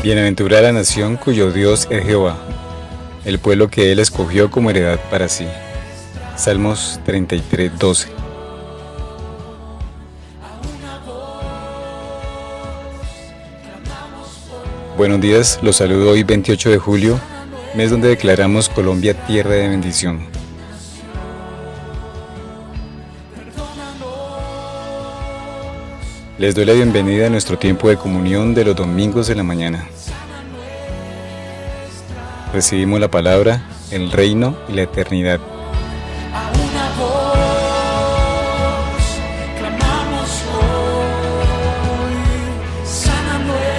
Bienaventurada la nación cuyo Dios es Jehová, el pueblo que Él escogió como heredad para sí. Salmos 33:12. Buenos días, los saludo hoy 28 de julio, mes donde declaramos Colombia tierra de bendición. Les doy la bienvenida a nuestro tiempo de comunión de los domingos de la mañana. Recibimos la palabra, el reino y la eternidad. A una voz clamamos hoy, sana nuestra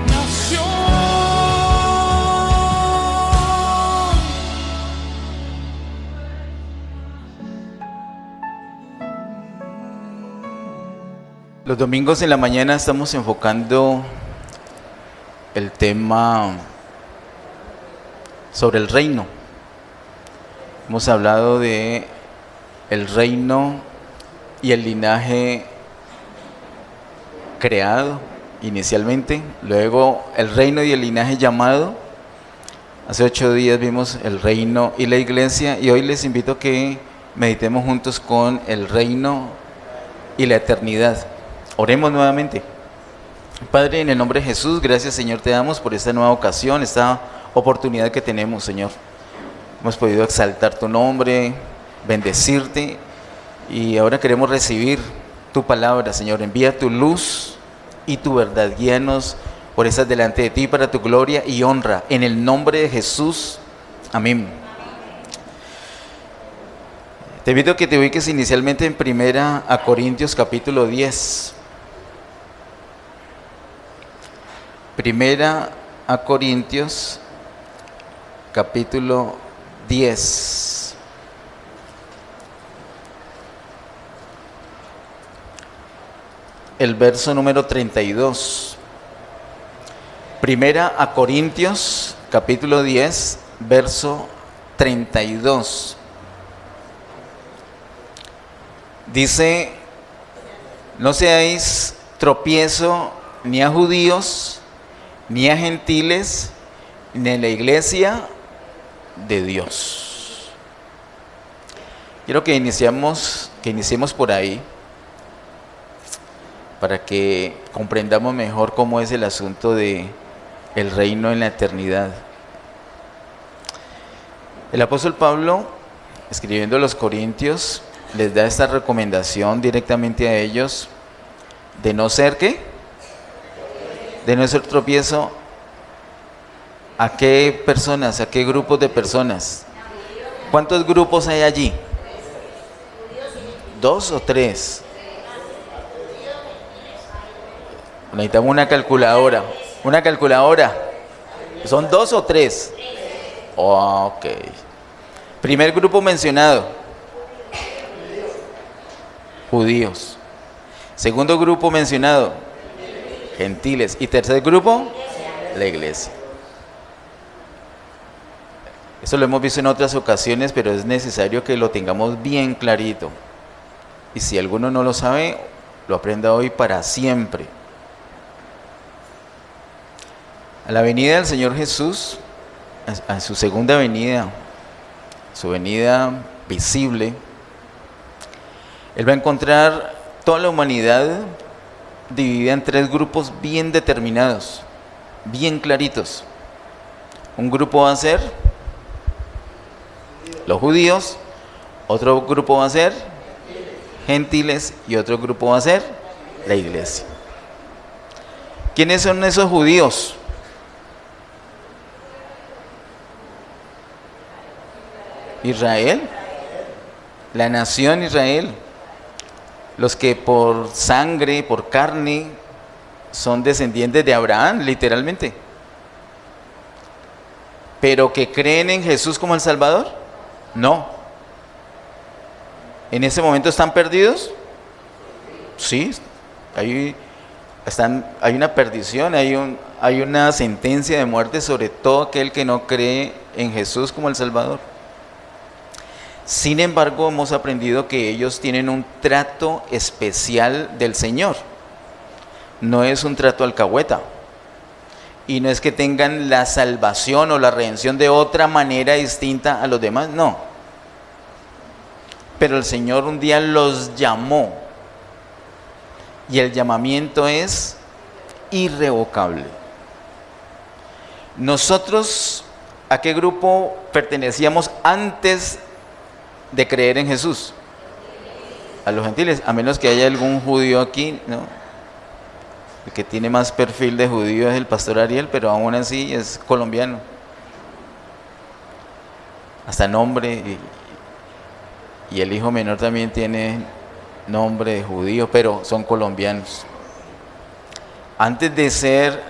nación. Los domingos en la mañana estamos enfocando el tema sobre el reino. Hemos hablado de el reino y el linaje creado inicialmente, luego el reino y el linaje llamado. Hace 8 días vimos el reino y la iglesia, y hoy les invito a que meditemos juntos con el reino y la eternidad. Oremos nuevamente. Padre, en el nombre de Jesús, gracias, Señor, te damos por esta nueva ocasión, esta oportunidad que tenemos, Señor. Hemos podido exaltar tu nombre, bendecirte, y ahora queremos recibir tu palabra, Señor. Envía tu luz y tu verdad, guíanos por esas delante de ti para tu gloria y honra, en el nombre de Jesús, amén. Te invito a que te ubiques inicialmente en 1 Corintios capítulo 10. 1 Corintios capítulo 10. El verso número 32. 1 Corintios capítulo 10, verso 32. Dice: no seáis tropiezo ni a judíos, ni a gentiles, ni en la iglesia de Dios. Quiero que iniciemos por ahí, para que comprendamos mejor cómo es el asunto de el reino en la eternidad. El apóstol Pablo, escribiendo a los Corintios, les da esta recomendación directamente a ellos de no ser ¿qué? De no ser tropiezo. ¿A qué personas? ¿A qué grupos de personas? ¿Cuántos grupos hay allí? 2 o 3. Necesitamos una calculadora. Una calculadora. ¿Son 2 o 3? Ok. Primer grupo mencionado: judíos. Segundo grupo mencionado: gentiles. Y tercer grupo: la iglesia. Eso lo hemos visto en otras ocasiones, pero es necesario que lo tengamos bien clarito. Y si alguno no lo sabe, lo aprenda hoy para siempre. A la venida del Señor Jesús, a su segunda venida, su venida visible, Él va a encontrar toda la humanidad dividida en 3 grupos bien determinados, bien claritos. Un grupo va a ser los judíos, otro grupo va a ser gentiles y otro grupo va a ser la iglesia. ¿Quiénes son esos judíos? Israel, la nación Israel, los que por sangre, por carne, son descendientes de Abraham, literalmente, pero que creen en Jesús como el Salvador. No. ¿En ese momento están perdidos? Sí, hay una perdición, hay una sentencia de muerte sobre todo aquel que no cree en Jesús como el Salvador. Sin embargo, hemos aprendido que ellos tienen un trato especial del Señor. no es un trato alcahueta. Y no es que tengan la salvación o la redención de otra manera distinta a los demás, no. Pero el Señor un día los llamó. Y el llamamiento es irrevocable. Nosotros, ¿a qué grupo pertenecíamos antes de creer en Jesús? A los gentiles, a menos que haya algún judío aquí, ¿no? El que tiene más perfil de judío es el pastor Ariel, pero aún así es colombiano. Hasta nombre, y el hijo menor también tiene nombre de judío, pero son colombianos. Antes de ser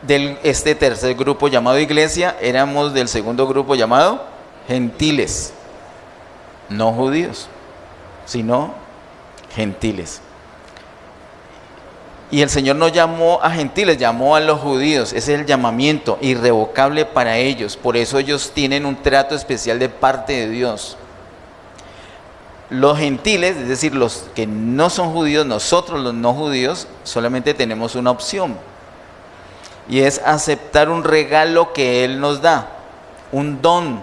de este tercer grupo llamado iglesia, éramos del segundo grupo llamado gentiles. No judíos, sino gentiles. Y el Señor no llamó a gentiles, llamó a los judíos. Ese es el llamamiento irrevocable para ellos. Por eso ellos tienen un trato especial de parte de Dios. Los gentiles, es decir, los que no son judíos, nosotros los no judíos, solamente tenemos una opción. Y es aceptar un regalo que Él nos da. Un don.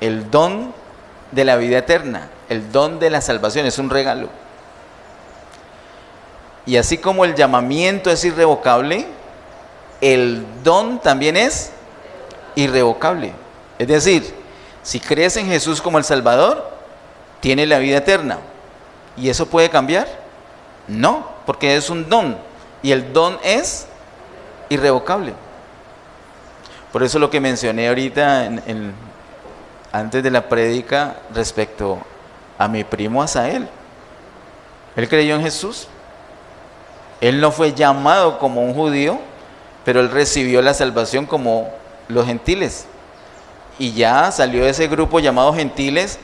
El don de la vida eterna. El don de la salvación es un regalo. Y así como el llamamiento es irrevocable, el don también es irrevocable. Es decir, si crees en Jesús como el Salvador, tienes la vida eterna. ¿Y eso puede cambiar? No, porque es un don. Y el don es irrevocable. Por eso lo que mencioné ahorita antes de la prédica respecto a mi primo Asael. Él creyó en Jesús. Él no fue llamado como un judío, pero él recibió la salvación como los gentiles. Y ya salió de ese grupo llamado gentiles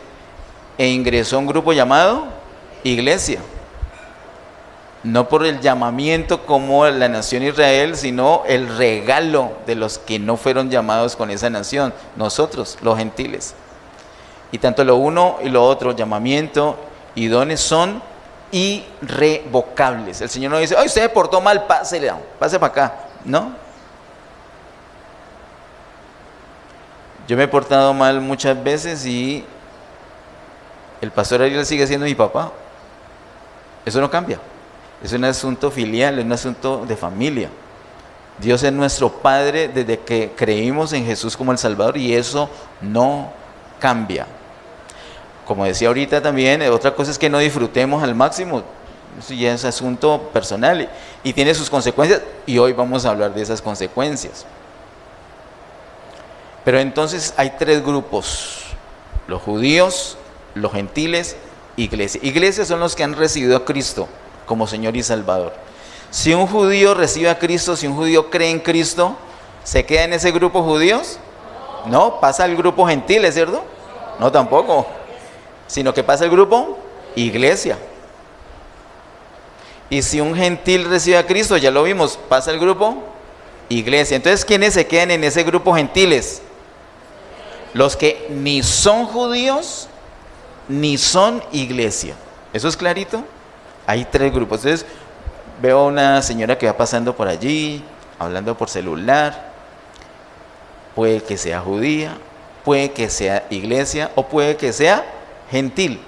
e ingresó a un grupo llamado iglesia. No por el llamamiento como la nación Israel, sino el regalo de los que no fueron llamados con esa nación, nosotros, los gentiles. Y tanto lo uno y lo otro, llamamiento y dones, son irrevocables. El Señor no dice, ay, usted se portó mal, pase para acá. No. Yo me he portado mal muchas veces y el pastor Ariel sigue siendo mi papá. Eso no cambia. Es un asunto filial, es un asunto de familia. Dios es nuestro Padre desde que creímos en Jesús como el Salvador y eso no cambia. Como decía ahorita también, otra cosa es que no disfrutemos al máximo. Eso ya es asunto personal y tiene sus consecuencias y hoy vamos a hablar de esas consecuencias. Pero entonces hay tres grupos: los judíos, los gentiles, iglesia. Iglesias son los que han recibido a Cristo como Señor y Salvador. Si un judío recibe a Cristo, si un judío cree en Cristo, ¿se queda en ese grupo judíos? No, pasa al grupo gentiles, ¿cierto? No, tampoco. Sino que pasa el grupo iglesia. Y si un gentil recibe a Cristo, ya lo vimos, pasa el grupo iglesia. Entonces, ¿quiénes se quedan en ese grupo gentiles? Los que ni son judíos ni son iglesia. ¿Eso es clarito? Hay tres grupos. Entonces, veo a una señora que va pasando por allí, hablando por celular. Puede que sea judía, puede que sea iglesia o puede que sea gentil.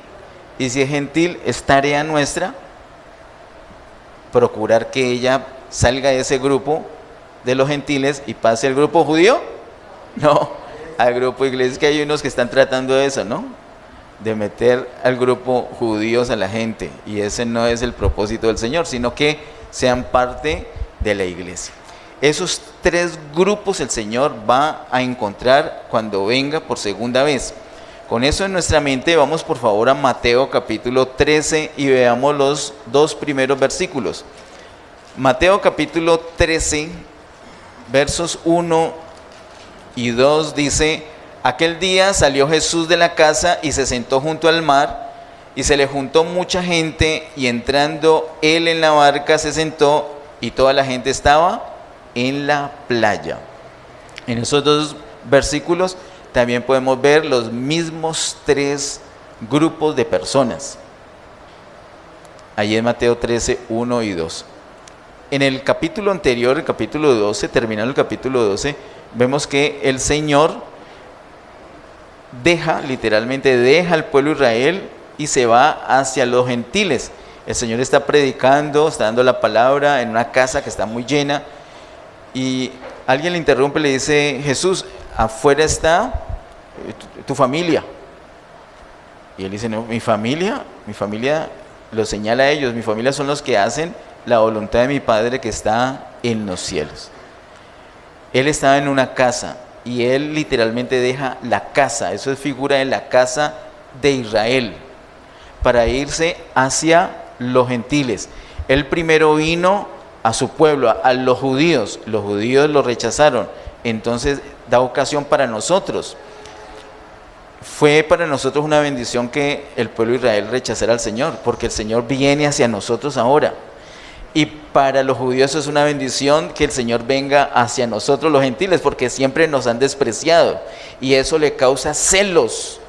Y si es gentil, es tarea nuestra procurar que ella salga de ese grupo de los gentiles y pase al grupo judío. No, al grupo iglesia. Es que hay unos que están tratando de eso, ¿no? De meter al grupo judíos a la gente. Y ese no es el propósito del Señor, sino que sean parte de la iglesia. Esos tres grupos el Señor va a encontrar cuando venga por segunda vez. Con eso en nuestra mente, vamos por favor a Mateo capítulo 13 y veamos los dos primeros versículos. Mateo capítulo 13, versos 1 y 2 dice: aquel día salió Jesús de la casa y se sentó junto al mar, y se le juntó mucha gente, y entrando él en la barca se sentó, y toda la gente estaba en la playa. En esos dos versículos también podemos ver los mismos tres grupos de personas. Allí en Mateo 13, 1 y 2. en el capítulo anterior, el capítulo 12, terminando el capítulo 12, vemos que el Señor literalmente deja al pueblo de Israel y se va hacia los gentiles. El Señor está predicando, está dando la palabra en una casa que está muy llena, y alguien le interrumpe y le dice: Jesús, afuera está tu familia. Y él dice: no, mi familia, lo señala a ellos, mi familia son los que hacen la voluntad de mi Padre que está en los cielos. Él estaba en una casa y él literalmente deja la casa, eso es figura de la casa de Israel, para irse hacia los gentiles. Él primero vino a su pueblo, a los judíos lo rechazaron, entonces da ocasión para nosotros. Fue para nosotros una bendición que el pueblo de Israel rechazara al Señor, porque el Señor viene hacia nosotros ahora. Y para los judíos es una bendición que el Señor venga hacia nosotros los gentiles, porque siempre nos han despreciado. Y eso le causa celos.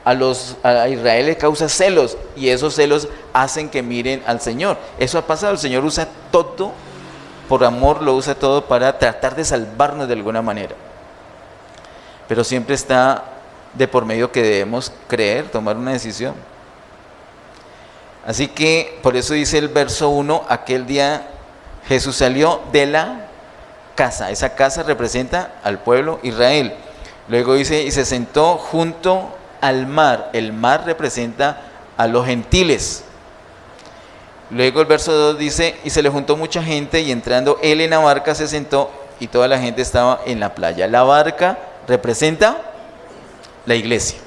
A Israel le causa celos, y esos celos hacen que miren al Señor. Eso ha pasado, el Señor usa todo, por amor lo usa todo para tratar de salvarnos de alguna manera. Pero siempre está de por medio que debemos creer, tomar una decisión. Así que por eso dice el verso 1, aquel día Jesús salió de la casa. Esa casa representa al pueblo Israel. Luego dice, y se sentó junto al mar. El mar representa a los gentiles. Luego el verso 2 dice, y se le juntó mucha gente, y entrando él en la barca se sentó, y toda la gente estaba en la playa. La barca representa la iglesia.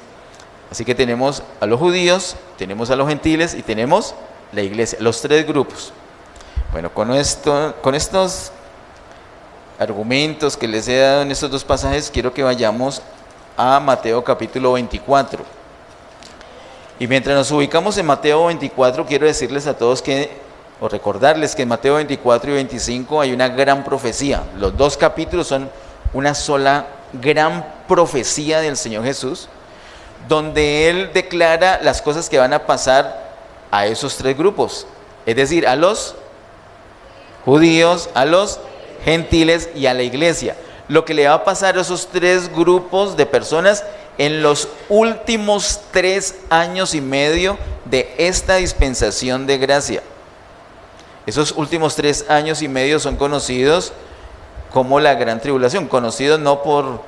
Así que tenemos a los judíos, tenemos a los gentiles y tenemos la iglesia, los tres grupos. Bueno, con estos argumentos que les he dado en estos dos pasajes, quiero que vayamos a Mateo capítulo 24. Y mientras nos ubicamos en Mateo 24, quiero decirles a todos o recordarles que en Mateo 24 y 25 hay una gran profecía. Los dos capítulos son una sola gran profecía del Señor Jesús, donde Él declara las cosas que van a pasar a esos tres grupos, es decir, a los judíos, a los gentiles y a la iglesia. Lo que le va a pasar a esos tres grupos de personas en los últimos 3 años y medio de esta dispensación de gracia. Esos últimos 3 años y medio son conocidos como la gran tribulación, conocidos no por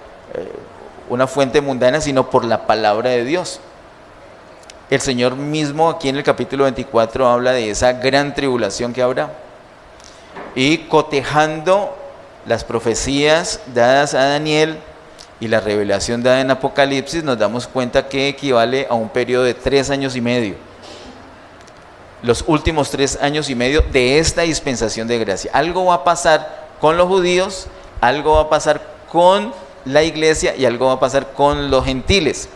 una fuente mundana, sino por la palabra de Dios. El Señor mismo aquí en el capítulo 24 habla de esa gran tribulación que habrá, y cotejando las profecías dadas a Daniel y la revelación dada en Apocalipsis, nos damos cuenta que equivale a un periodo de 3 años y medio. Los últimos 3 años y medio de esta dispensación de gracia. Algo va a pasar con los judíos, algo va a pasar con la iglesia y algo va a pasar con los gentiles.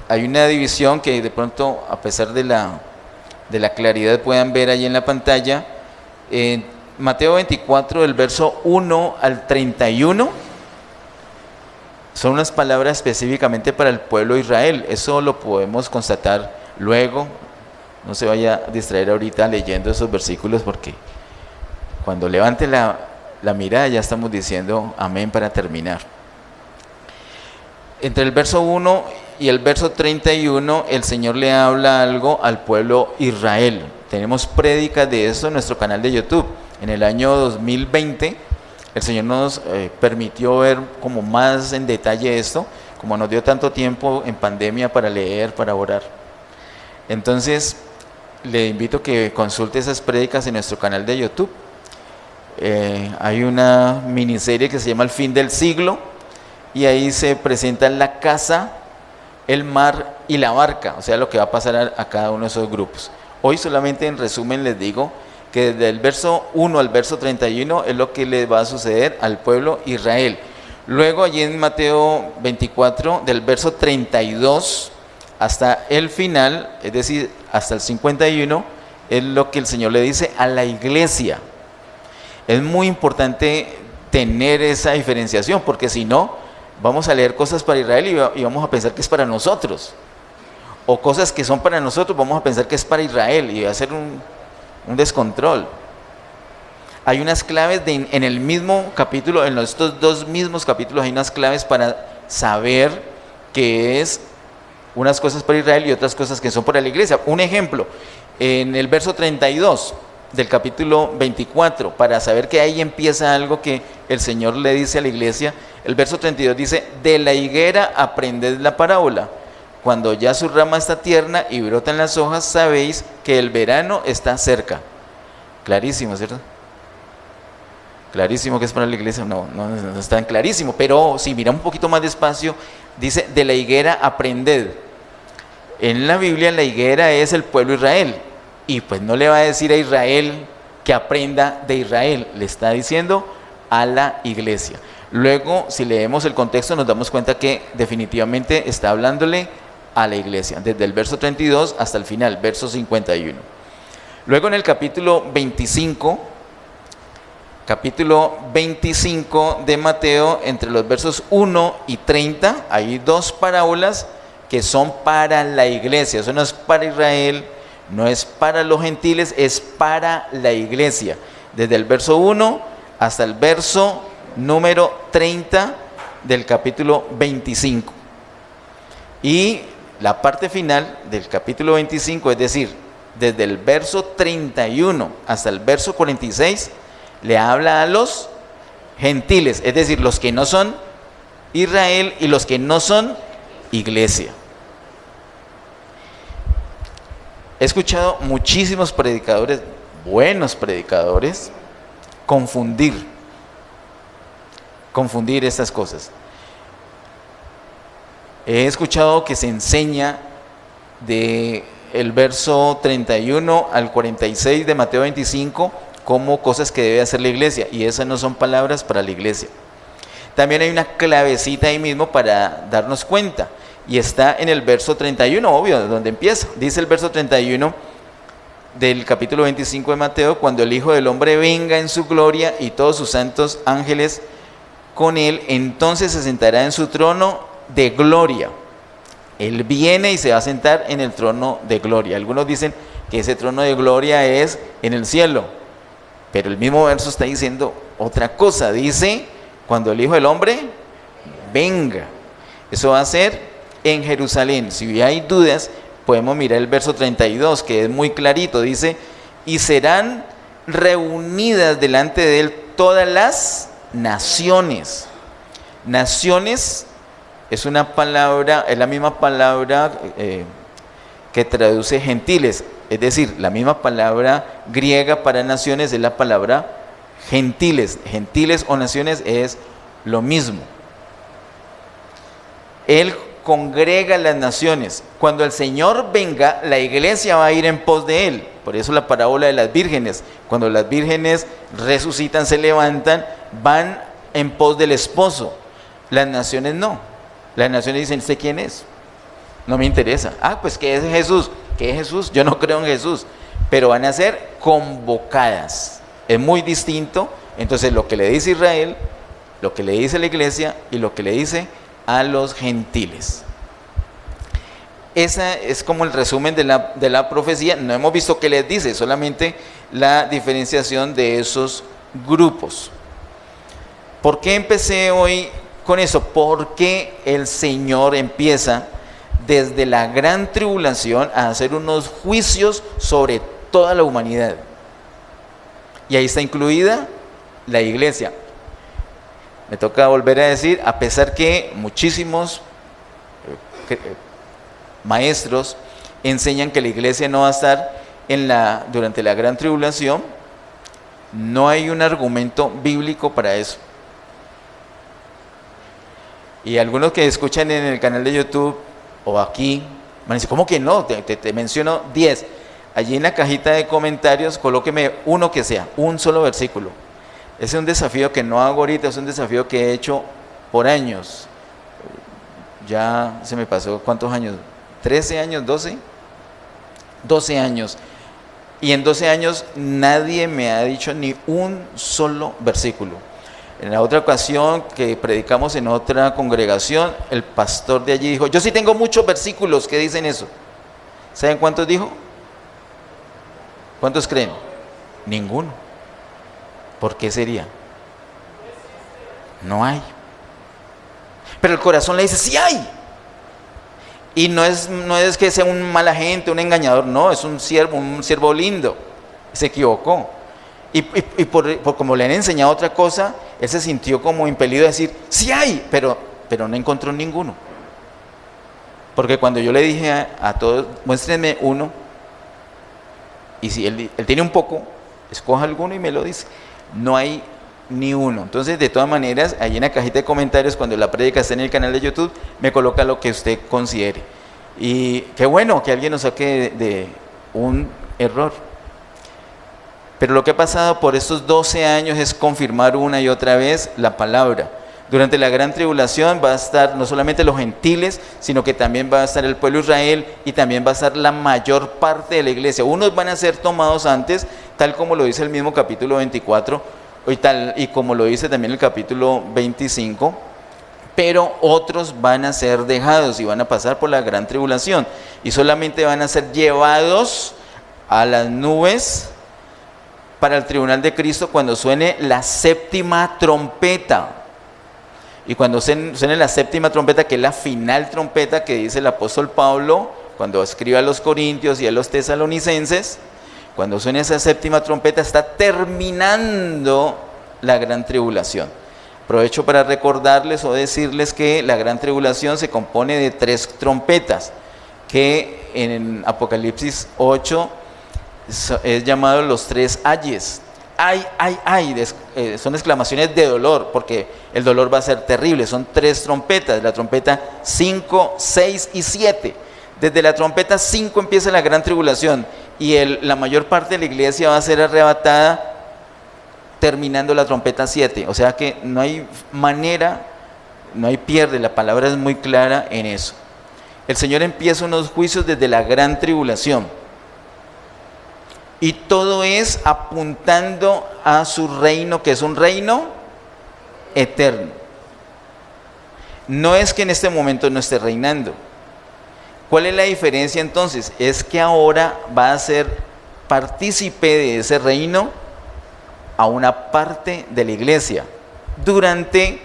Hay una división que de pronto, a pesar de la claridad, puedan ver ahí en la pantalla. En Mateo 24, del verso 1 al 31, son unas palabras específicamente para el pueblo de Israel. Eso lo podemos constatar luego. No se vaya a distraer ahorita leyendo esos versículos, porque cuando levante la mirada ya estamos diciendo amén para terminar. Entre el verso 1 y el verso 31, el Señor le habla algo al pueblo Israel. Tenemos prédicas de eso en nuestro canal de YouTube. En el año 2020, el Señor nos permitió ver como más en detalle esto, como nos dio tanto tiempo en pandemia para leer, para orar. Entonces, le invito a que consulte esas prédicas en nuestro canal de YouTube. Hay una miniserie que se llama El fin del siglo, y ahí se presenta la casa, el mar y la barca, o sea, lo que va a pasar a cada uno de esos grupos. Hoy solamente en resumen les digo que desde el verso 1 al verso 31 es lo que le va a suceder al pueblo Israel. Luego allí en Mateo 24, del verso 32 hasta el final, es decir, hasta el 51, es lo que el Señor le dice a la iglesia. Es muy importante tener esa diferenciación, porque si no, vamos a leer cosas para Israel y vamos a pensar que es para nosotros. O cosas que son para nosotros, vamos a pensar que es para Israel, y va a ser un descontrol. Hay unas claves en el mismo capítulo, en estos dos mismos capítulos hay unas claves para saber qué es unas cosas para Israel y otras cosas que son para la iglesia. Un ejemplo, en el verso 32 del capítulo 24, para saber que ahí empieza algo que el Señor le dice a la iglesia. El verso 32 dice: de la higuera aprended la parábola. Cuando ya su rama está tierna y brotan las hojas, sabéis que el verano está cerca. Clarísimo, ¿cierto? Clarísimo que es para la iglesia. No es tan clarísimo, pero si mira un poquito más despacio, dice: de la higuera aprended. En la Biblia la higuera es el pueblo Israel, y pues no le va a decir a Israel que aprenda de Israel, le está diciendo a la iglesia. Luego, si leemos el contexto, nos damos cuenta que definitivamente está hablándole a la iglesia, desde el verso 32 hasta el final, verso 51. Luego en el capítulo 25 de Mateo, entre los versos 1 y 30, hay dos parábolas que son para la iglesia. Eso no es para Israel, no es para los gentiles, es para la iglesia. Desde el verso 1 hasta el verso número 30 del capítulo 25. Y la parte final del capítulo 25, es decir, desde el verso 31 hasta el verso 46, le habla a los gentiles, es decir, los que no son Israel y los que no son iglesia. He escuchado muchísimos predicadores, buenos predicadores, confundir estas cosas. He escuchado que se enseña de el verso 31 al 46 de Mateo 25 como cosas que debe hacer la iglesia, y esas no son palabras para la iglesia. También hay una clavecita ahí mismo para darnos cuenta, y está en el verso 31, obvio, donde empieza. Dice el verso 31 del capítulo 25 de Mateo: cuando el Hijo del Hombre venga en su gloria y todos sus santos ángeles con él, entonces se sentará en su trono de gloria. Él viene y se va a sentar en el trono de gloria. Algunos dicen que ese trono de gloria es en el cielo, pero el mismo verso está diciendo otra cosa. Dice: cuando el Hijo del Hombre venga. Eso va a ser en Jerusalén. Si hay dudas, podemos mirar el verso 32, que es muy clarito. Dice: y serán reunidas delante de él todas las naciones. Naciones es una palabra, es la misma palabra que traduce gentiles, es decir, la misma palabra griega para naciones es la palabra gentiles. Gentiles o naciones es lo mismo. Él congrega las naciones. Cuando el Señor venga, la iglesia va a ir en pos de él. Por eso la parábola de las vírgenes: cuando las vírgenes resucitan, se levantan, van en pos del esposo. Las naciones no. Las naciones dicen: ¿usted quién es? No me interesa. Pues ¿qué es Jesús? ¿Qué es Jesús? Yo no creo en Jesús. Pero van a ser convocadas. Es muy distinto. Entonces, lo que le dice Israel, lo que le dice la iglesia y lo que le dice a los gentiles. Esa es como el resumen de la profecía. No hemos visto qué les dice, solamente la diferenciación de esos grupos. ¿Por qué empecé hoy con eso? Porque el Señor empieza desde la gran tribulación a hacer unos juicios sobre toda la humanidad. Y ahí está incluida la iglesia. Me toca volver a decir, a pesar que muchísimos maestros enseñan que la iglesia no va a estar durante la gran tribulación, no hay un argumento bíblico para eso. Y algunos que escuchan en el canal de YouTube o aquí, me dicen: ¿cómo que no? Te menciono 10. Allí en la cajita de comentarios, colóqueme uno que sea, un solo versículo. Ese es un desafío que no hago ahorita, es un desafío que he hecho por años. Ya se me pasó, ¿cuántos años? ¿13 años? ¿12? 12 años. Y en 12 años nadie me ha dicho ni un solo versículo. En la otra ocasión que predicamos en otra congregación, el pastor de allí dijo: yo sí tengo muchos versículos que dicen eso. ¿Saben cuántos dijo? ¿Cuántos creen? Ninguno. ¿Por qué sería? No hay. Pero el corazón le dice, sí hay. Y no es que sea un mala gente, un engañador, no, es un siervo lindo. Se equivocó. Y por como le han enseñado otra cosa, él se sintió como impelido a decir, sí hay, pero no encontró ninguno. Porque cuando yo le dije a todos, muéstrenme uno, y si él tiene un poco, escoja alguno y me lo dice. No hay ni uno. Entonces, de todas maneras, ahí en la cajita de comentarios, cuando la prédica está en el canal de YouTube, me coloca lo que usted considere. Y qué bueno que alguien nos saque de un error. Pero lo que ha pasado por estos 12 años es confirmar una y otra vez la palabra. Durante la gran tribulación va a estar no solamente los gentiles, sino que también va a estar el pueblo de Israel y también va a estar la mayor parte de la iglesia. Unos van a ser tomados antes, tal como lo dice el mismo capítulo 24, y como lo dice también el capítulo 25, pero otros van a ser dejados y van a pasar por la gran tribulación y solamente van a ser llevados a las nubes para el tribunal de Cristo cuando suene la séptima trompeta. Y cuando suene la séptima trompeta, que es la final trompeta que dice el apóstol Pablo cuando escribe a los Corintios y a los Tesalonicenses, cuando suene esa séptima trompeta está terminando la gran tribulación. Aprovecho para recordarles o decirles que la gran tribulación se compone de 3 trompetas, que en Apocalipsis 8 es llamado los 3 ayes. Ay, ay, ay, son exclamaciones de dolor, porque el dolor va a ser terrible. Son 3 trompetas, la trompeta 5, 6 y 7. Desde la trompeta 5 empieza la gran tribulación y la mayor parte de la iglesia va a ser arrebatada terminando la trompeta 7. O sea que no hay manera, no hay pierde, la palabra es muy clara en eso. El Señor empieza unos juicios desde la gran tribulación. Y todo es apuntando a su reino, que es un reino eterno. No es que en este momento no esté reinando. ¿Cuál es la diferencia entonces? Es que ahora va a ser partícipe de ese reino a una parte de la iglesia durante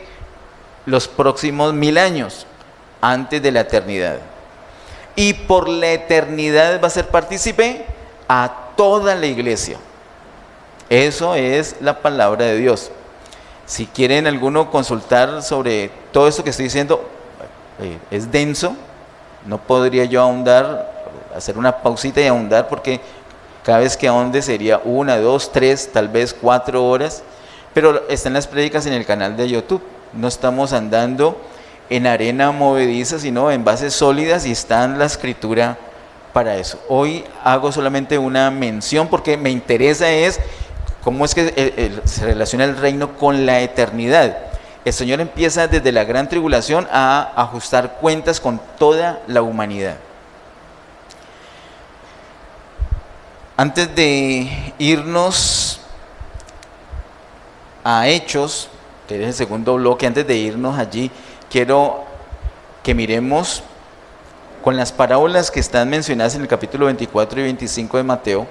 los próximos 1000 años, antes de la eternidad. Y por la eternidad va a ser partícipe a toda la iglesia. Eso es la palabra de Dios. Si quieren alguno consultar sobre todo esto que estoy diciendo, es denso, no podría yo ahondar, hacer una pausita y ahondar, porque cada vez que ahonde sería 1, 2, 3, tal vez 4 horas, pero están las prédicas en el canal de YouTube. No estamos andando en arena movediza, sino en bases sólidas, y está en la escritura para eso. Hoy hago solamente una mención porque me interesa es cómo es que se relaciona el reino con la eternidad. El Señor empieza desde la gran tribulación a ajustar cuentas con toda la humanidad. Antes de irnos a Hechos, que es el segundo bloque, antes de irnos allí, quiero que miremos con las parábolas que están mencionadas en el capítulo 24 y 25 de Mateo.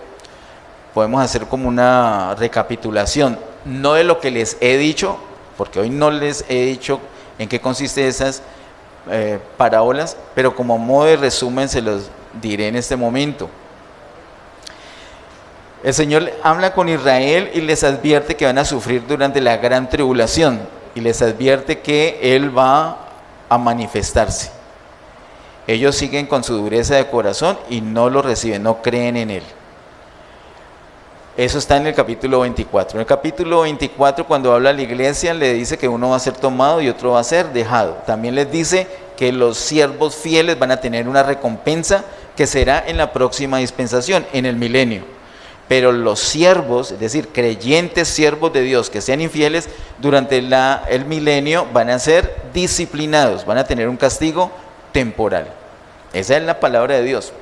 Podemos hacer como una recapitulación, no de lo que les he dicho, porque hoy no les he dicho en qué consiste esas parábolas, pero como modo de resumen se los diré en este momento. El Señor habla con Israel y les advierte que van a sufrir durante la gran tribulación, y les advierte que Él va a manifestarse. Ellos siguen con su dureza de corazón y no lo reciben, no creen en Él. Eso está en el capítulo 24. En el capítulo 24, cuando habla a la iglesia, le dice que uno va a ser tomado y otro va a ser dejado. También les dice que los siervos fieles van a tener una recompensa que será en la próxima dispensación, en el milenio. Pero los siervos, es decir, creyentes siervos de Dios que sean infieles, durante el milenio van a ser disciplinados, van a tener un castigo temporal. Esa es la palabra de Dios.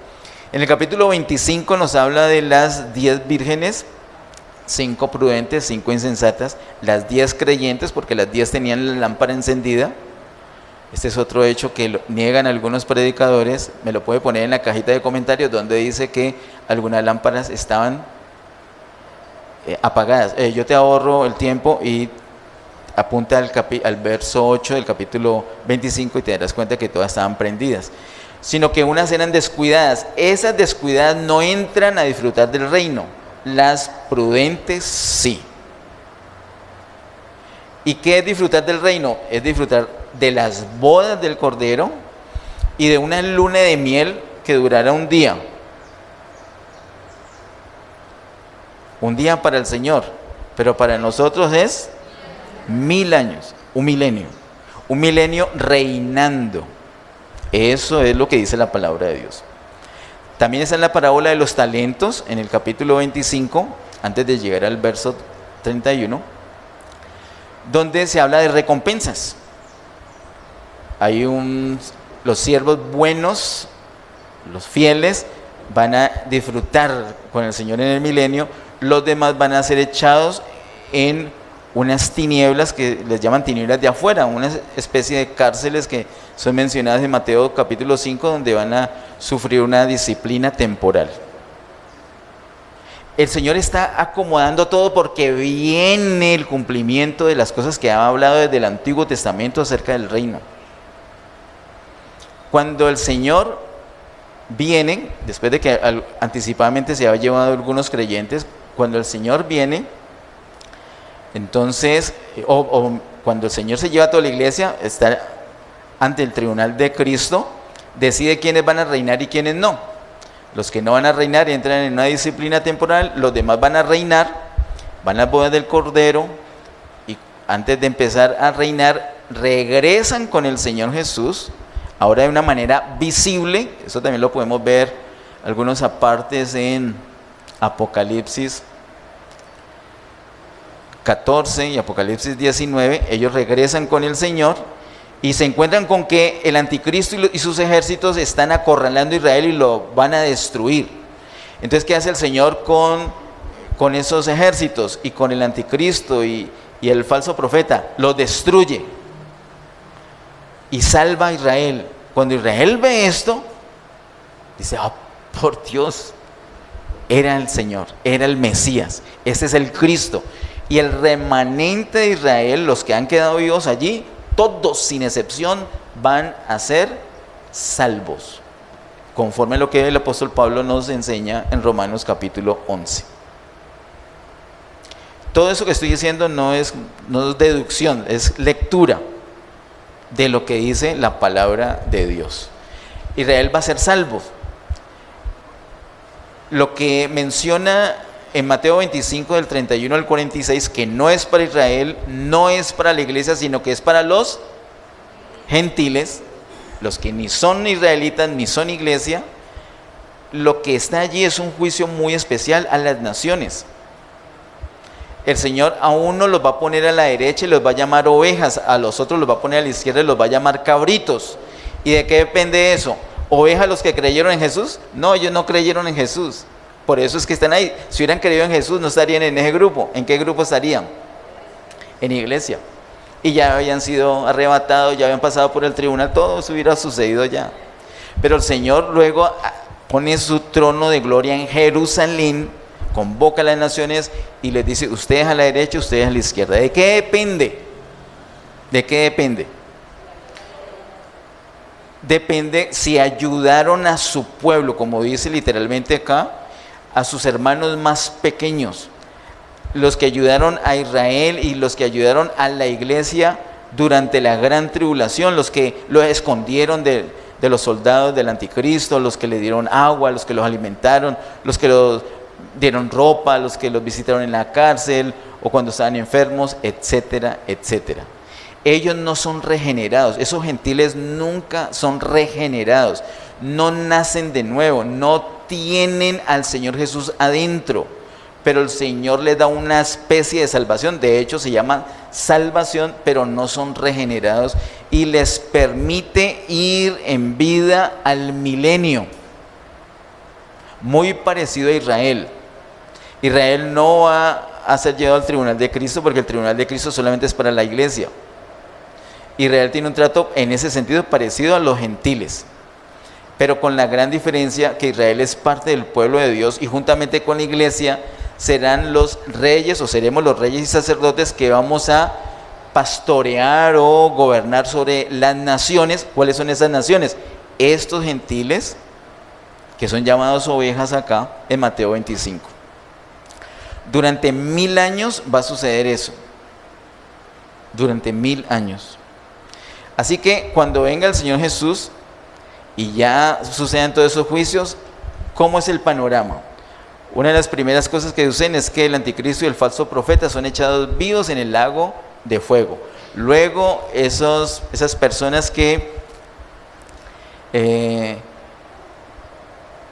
En el capítulo 25 nos habla de las 10 vírgenes, 5 prudentes, 5 insensatas, las 10 creyentes, porque las 10 tenían la lámpara encendida. Este es otro hecho que niegan algunos predicadores. Me lo puede poner en la cajita de comentarios, donde dice que algunas lámparas estaban apagadas. Yo te ahorro el tiempo y apunta al verso 8 del capítulo 25 y te darás cuenta que todas estaban prendidas. Sino que unas eran descuidadas. Esas descuidadas no entran a disfrutar del reino. Las prudentes sí. ¿Y qué es disfrutar del reino? Es disfrutar de las bodas del Cordero y de una luna de miel que durará un día. Un día para el Señor, pero para nosotros es 1000 años, un milenio reinando. Eso es lo que dice la palabra de Dios. También está en la parábola de los talentos, en el capítulo 25, antes de llegar al verso 31, donde se habla de recompensas. Los siervos buenos, los fieles, van a disfrutar con el Señor en el milenio. Los demás van a ser echados en unas tinieblas que les llaman tinieblas de afuera, una especie de cárceles que son mencionadas en Mateo capítulo 5, donde van a sufrir una disciplina temporal. El Señor está acomodando todo porque viene el cumplimiento de las cosas que ha hablado desde el Antiguo Testamento acerca del reino. Cuando el Señor viene, después de que anticipadamente se había llevado a algunos creyentes, cuando el Señor viene, entonces, cuando el Señor se lleva a toda la iglesia, está ante el tribunal de Cristo, decide quiénes van a reinar y quiénes no. Los que no van a reinar entran en una disciplina temporal, los demás van a reinar, van a las bodas del Cordero, y antes de empezar a reinar, regresan con el Señor Jesús, ahora de una manera visible. Eso también lo podemos ver, algunos apartes en Apocalipsis 14 y Apocalipsis 19, ellos regresan con el Señor y se encuentran con que el anticristo y sus ejércitos están acorralando a Israel y lo van a destruir. Entonces, ¿qué hace el Señor con esos ejércitos y con el anticristo y el falso profeta? Los destruye y salva a Israel. Cuando Israel ve esto, dice: oh, por Dios, era el Señor, era el Mesías, este es el Cristo. Y el remanente de Israel, los que han quedado vivos allí, todos sin excepción van a ser salvos, conforme a lo que el apóstol Pablo nos enseña en Romanos capítulo 11. Todo eso que estoy diciendo no es deducción, es lectura de lo que dice la palabra de Dios. Israel va a ser salvo. Lo que menciona en Mateo 25 del 31 al 46, que no es para Israel, no es para la iglesia, sino que es para los gentiles, los que ni son israelitas ni son iglesia. Lo que está allí es un juicio muy especial a las naciones. El Señor a uno los va a poner a la derecha y los va a llamar ovejas, a los otros los va a poner a la izquierda y los va a llamar cabritos. ¿Y de qué depende eso? ¿Ovejas los que creyeron en Jesús? No, ellos no creyeron en Jesús. Por eso es que están ahí. Si hubieran creído en Jesús, no estarían en ese grupo. ¿En qué grupo estarían? En iglesia. Y ya habían sido arrebatados, ya habían pasado por el tribunal, todo eso hubiera sucedido ya. Pero el Señor luego pone su trono de gloria en Jerusalén, convoca a las naciones y les dice: ustedes a la derecha, ustedes a la izquierda. ¿De qué depende? ¿De qué depende? Depende si ayudaron a su pueblo, como dice literalmente acá, a sus hermanos más pequeños, los que ayudaron a Israel y los que ayudaron a la iglesia durante la gran tribulación, los que los escondieron de los soldados del anticristo, los que le dieron agua, los que los alimentaron, los que los dieron ropa, los que los visitaron en la cárcel o cuando estaban enfermos, etcétera, etcétera. Ellos no son regenerados, esos gentiles nunca son regenerados, no nacen de nuevo, no tienen al Señor Jesús adentro, pero el Señor les da una especie de salvación, de hecho se llama salvación, pero no son regenerados y les permite ir en vida al milenio, muy parecido a Israel. Israel no va a ser llevado al tribunal de Cristo porque el tribunal de Cristo solamente es para la iglesia. Israel tiene un trato en ese sentido parecido a los gentiles, pero con la gran diferencia que Israel es parte del pueblo de Dios y juntamente con la iglesia serán los reyes o seremos los reyes y sacerdotes que vamos a pastorear o gobernar sobre las naciones. ¿Cuáles son esas naciones? Estos gentiles que son llamados ovejas acá en Mateo 25. Durante 1000 años va a suceder eso. Durante 1000 años. Así que cuando venga el Señor Jesús y ya sucedan todos esos juicios, ¿cómo es el panorama? Una de las primeras cosas que suceden es que el anticristo y el falso profeta son echados vivos en el lago de fuego. Luego esas personas que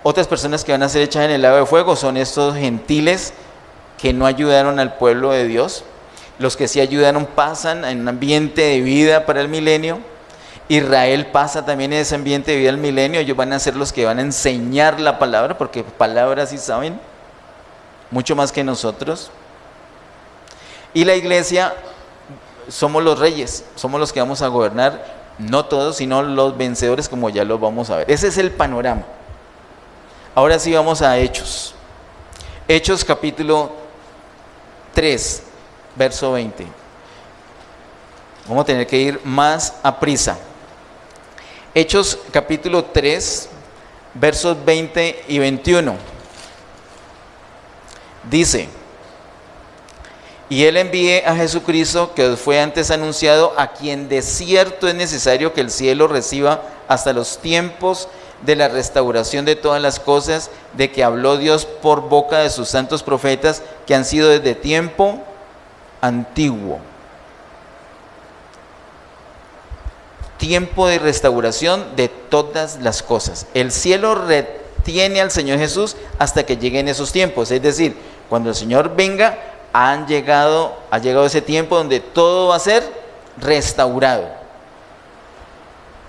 otras personas que van a ser echadas en el lago de fuego son estos gentiles que no ayudaron al pueblo de Dios. Los que sí ayudaron pasan en un ambiente de vida para el milenio. Israel pasa también en ese ambiente de vida del milenio. Ellos van a ser los que van a enseñar la palabra, porque palabras sí saben, mucho más que nosotros. Y la iglesia somos los reyes, somos los que vamos a gobernar, no todos, sino los vencedores, como ya los vamos a ver. Ese es el panorama. Ahora sí vamos a Hechos. Hechos capítulo 3, verso 20. Vamos a tener que ir más a prisa. Hechos capítulo 3, versos 20 y 21. Dice: y él envíe a Jesucristo, que os fue antes anunciado, a quien de cierto es necesario que el cielo reciba hasta los tiempos de la restauración de todas las cosas, de que habló Dios por boca de sus santos profetas, que han sido desde tiempo antiguo. Tiempo de restauración de todas las cosas. El cielo retiene al Señor Jesús hasta que lleguen esos tiempos. Es decir, cuando el Señor venga, ha llegado ese tiempo donde todo va a ser restaurado.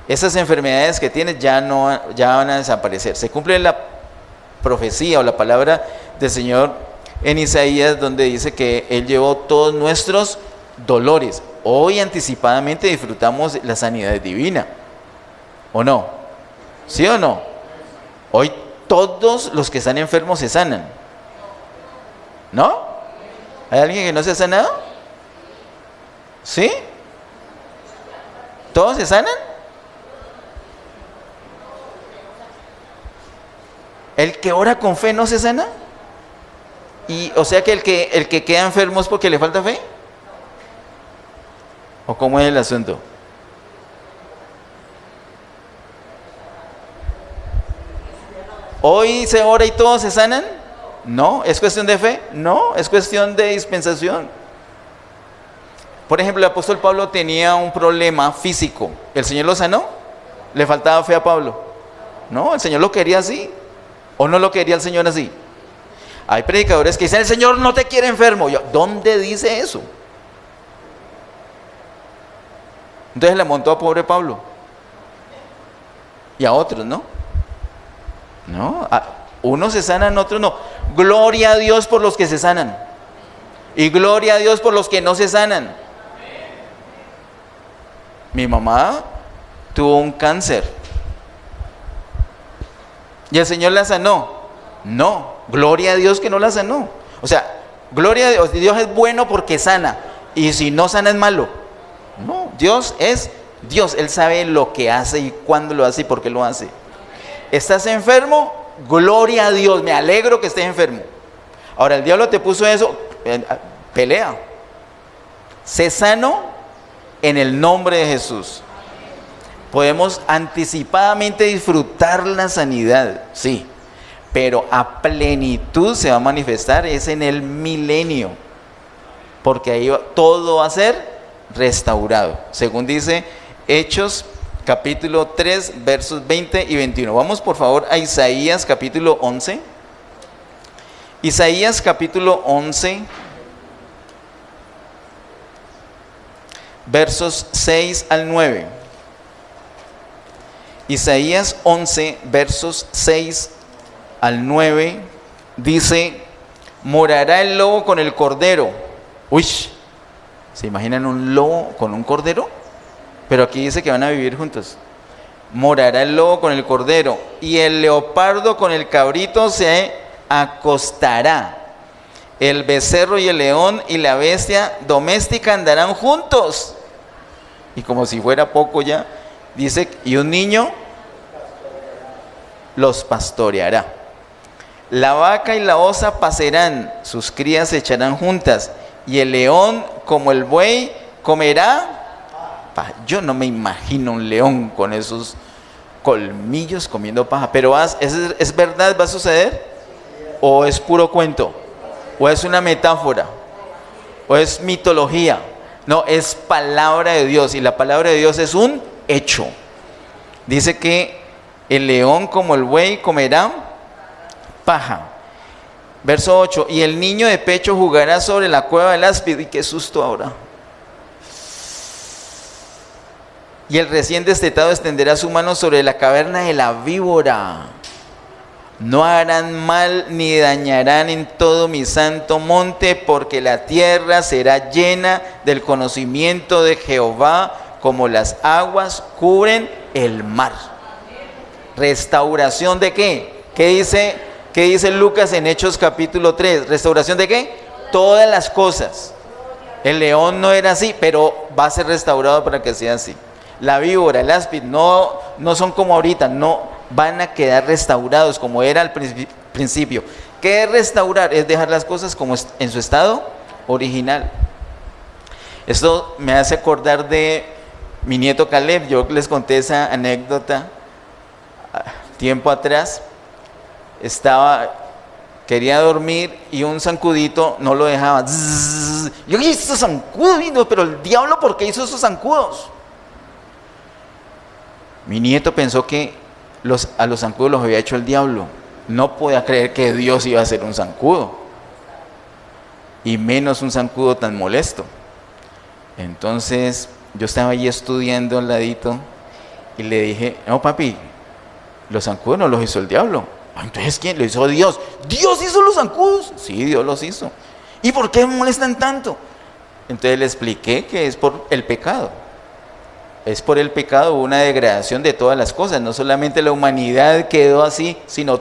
Esas enfermedades que tienes ya van a desaparecer. Se cumple la profecía o la palabra del Señor en Isaías, donde dice que Él llevó todos nuestros dolores. Hoy anticipadamente disfrutamos la sanidad divina, ¿o no? ¿Sí o no? Hoy todos los que están enfermos se sanan, ¿no? ¿Hay alguien que no se ha sanado? ¿Sí? ¿Todos se sanan? ¿El que ora con fe no se sana? Y, o sea que el que queda enfermo es porque le falta fe. ¿O cómo es el asunto? ¿Hoy se ora y todos se sanan? No. ¿Es cuestión de fe? No, es cuestión de dispensación. Por ejemplo, el apóstol Pablo tenía un problema físico. ¿El Señor lo sanó? ¿Le faltaba fe a Pablo? No, el Señor lo quería así. ¿O no lo quería el Señor así? Hay predicadores que dicen: el Señor no te quiere enfermo. ¿Dónde dice eso? Entonces le montó a pobre Pablo. Y a otros, ¿no? No, unos se sanan, otros no. Gloria a Dios por los que se sanan. Y gloria a Dios por los que no se sanan. Mi mamá tuvo un cáncer. ¿Y el Señor la sanó? No, gloria a Dios que no la sanó. O sea, gloria a Dios, Dios es bueno porque sana. Y si no sana es malo. No, Dios es Dios. Él sabe lo que hace y cuándo lo hace y por qué lo hace. ¿Estás enfermo? Gloria a Dios, me alegro que estés enfermo. Ahora el diablo te puso eso, pelea. Sé sano en el nombre de Jesús. Podemos anticipadamente disfrutar la sanidad, sí, pero a plenitud se va a manifestar es en el milenio, porque ahí todo va a ser restaurado, según dice Hechos capítulo 3 versos 20 y 21. Vamos por favor a Isaías capítulo 11. Isaías capítulo 11 versos 6 al 9. Isaías 11 versos 6 al 9 dice: morará el lobo con el cordero. Uy, ¿se imaginan un lobo con un cordero? Pero aquí dice que van a vivir juntos. Morará el lobo con el cordero, y el leopardo con el cabrito se acostará, el becerro y el león y la bestia doméstica andarán juntos. Y como si fuera poco ya, dice, y un niño los pastoreará. La vaca y la osa pasarán, sus crías se echarán juntas, y el león como el buey comerá. Yo no me imagino un león con esos colmillos comiendo paja, pero ¿es verdad? ¿Va a suceder? ¿O es puro cuento? ¿O es una metáfora? ¿O es mitología? No, es palabra de Dios, y la palabra de Dios es un hecho. Dice que el león como el buey comerá paja. Verso 8, y el niño de pecho jugará sobre la cueva del áspid. Y qué susto ahora. Y el recién destetado extenderá su mano sobre la caverna de la víbora. No harán mal ni dañarán en todo mi santo monte, porque la tierra será llena del conocimiento de Jehová, como las aguas cubren el mar. ¿Restauración de qué? ¿Qué dice Lucas en Hechos capítulo 3? ¿Restauración de qué? Todas las cosas. El león no era así, pero va a ser restaurado para que sea así. La víbora, el áspid, no son como ahorita, no van a quedar restaurados como era al principio. ¿Qué es restaurar? Es dejar las cosas como en su estado original. Esto me hace acordar de mi nieto Caleb. Yo les conté esa anécdota tiempo atrás. Quería dormir y un zancudito no lo dejaba. Yo dije, estos zancudos, pero el diablo, ¿por qué hizo esos zancudos? Mi nieto pensó que a los zancudos los había hecho el diablo. No podía creer que Dios iba a hacer un zancudo, y menos un zancudo tan molesto. Entonces yo estaba ahí estudiando al ladito y le dije, no papi, los zancudos no los hizo el diablo. Entonces ¿quién? Lo hizo Dios. ¿Dios hizo los zancudos? Sí, Dios los hizo. ¿Y por qué me molestan tanto? Entonces le expliqué que es por el pecado. Es por el pecado una degradación de todas las cosas. No solamente la humanidad quedó así, sino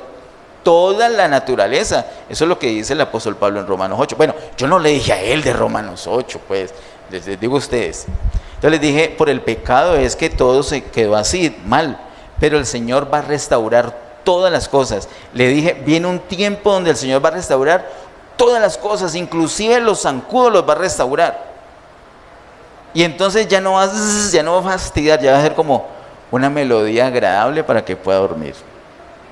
toda la naturaleza. Eso es lo que dice el apóstol Pablo en Romanos 8. Bueno, yo no le dije a él de Romanos 8, pues, les digo a ustedes. Entonces les dije, por el pecado es que todo se quedó así, mal. Pero el Señor va a restaurar todas las cosas. Le dije, viene un tiempo donde el Señor va a restaurar todas las cosas, inclusive los zancudos los va a restaurar. Y entonces ya no va a fastidiar, ya va a ser como una melodía agradable para que pueda dormir.